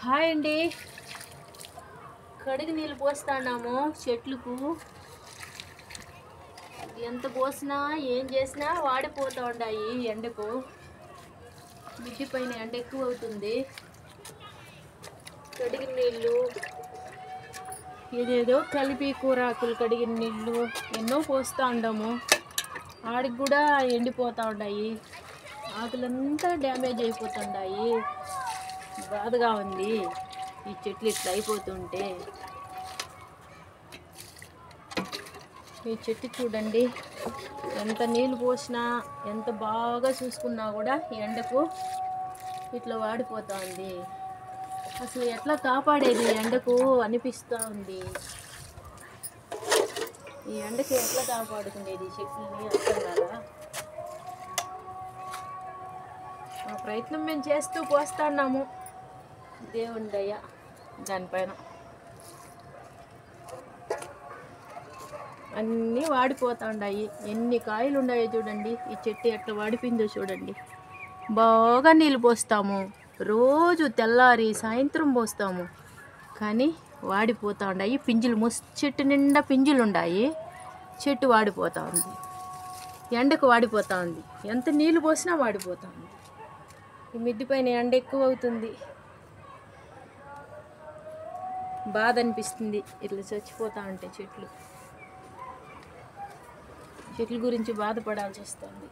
Hi అండి. కడిగి నీళ్ళు పోస్తున్నాము చెట్లకు. ఎంత పోసినా ఏం చేసినా వాడిపోతూ ఉన్నాయి ఎండకు. మిద్ది పైన ఎండ ఎక్కువ అవుతుంది. కడిగిన నీళ్ళు ఏదేదో కలిపి కూరాకులు కడిగిన నీళ్ళు ఎన్నో పోస్తూ ఉండము. ఆడికి కూడా ఎండిపోతూ ఉన్నాయి. ఆకులంతా డ్యామేజ్ అయిపోతున్నాయి. బాధగా ఉంది ఈ చెట్లు ఇట్లా అయిపోతుంటే. ఈ చెట్టు చూడండి, ఎంత నీళ్ళు పోసినా ఎంత బాగా చూసుకున్నా కూడా ఎండకు ఇట్లా వాడిపోతూ ఉంది. అసలు ఎట్లా కాపాడేది ఎండకు అనిపిస్తూ ఉంది. ఈ ఎండకు ఎట్లా కాపాడుకునేది చెట్లని అర్థం కదా. మా ప్రయత్నం మేము చేస్తూ పోస్తున్నాము. దేవుని దయ దానిపైన. అన్నీ వాడిపోతూ ఉన్నాయి. ఎన్ని కాయలు ఉన్నాయో చూడండి. ఈ చెట్టు ఎట్లా వాడిపోయిందో చూడండి. బాగా నీళ్ళు పోస్తాము, రోజు తెల్లారి సాయంత్రం పోస్తాము, కానీ వాడిపోతూ ఉన్నాయి. పింజులు చెట్టు నిండా పింజులు ఉన్నాయి. చెట్టు వాడిపోతూ ఉంది, ఎండకు వాడిపోతూ ఉంది. ఎంత నీళ్ళు పోసినా వాడిపోతూ ఉంది. ఈ మిద్ది పైన ఎండ ఎక్కువ అవుతుంది. బాధ అనిపిస్తుంది ఇట్లా చచ్చిపోతూ ఉంటే. చెట్ల గురించి బాధపడాల్సి వస్తుంది.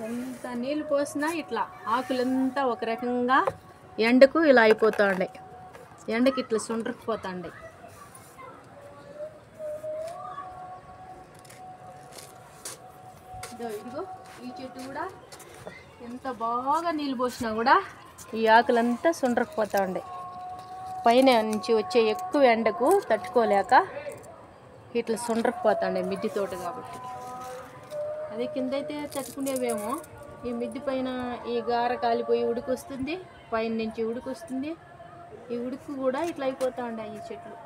ఎంత నీళ్ళు పోసినా ఇట్లా ఆకులంతా ఒక రకంగా ఎండకు ఇలా అయిపోతూ ఉన్నాయి. ఎండకి ఇట్లా సుండ్రకపోతూ ఉన్నాయి. ఇదిగో ఈ చెట్టు కూడా ఎంత బాగా నీళ్ళు పోసినా కూడా ఈ ఆకులంతా సుండ్రకపోతూ ఉండే. పైన నుంచి వచ్చే ఎక్కువ ఎండకు తట్టుకోలేక ఇట్లా సుండ్రకపోతాండే మిద్ది తోట కాబట్టి. అదే కింద అయితే తట్టుకునేవేమో. ఈ మిద్ది పైన ఈ గార కాలిపోయి ఉడుకొస్తుంది, పైన నుంచి ఉడుకొస్తుంది. ఈ ఉడుకు కూడా ఇట్లా అయిపోతూ ఉండే ఈ చెట్లు.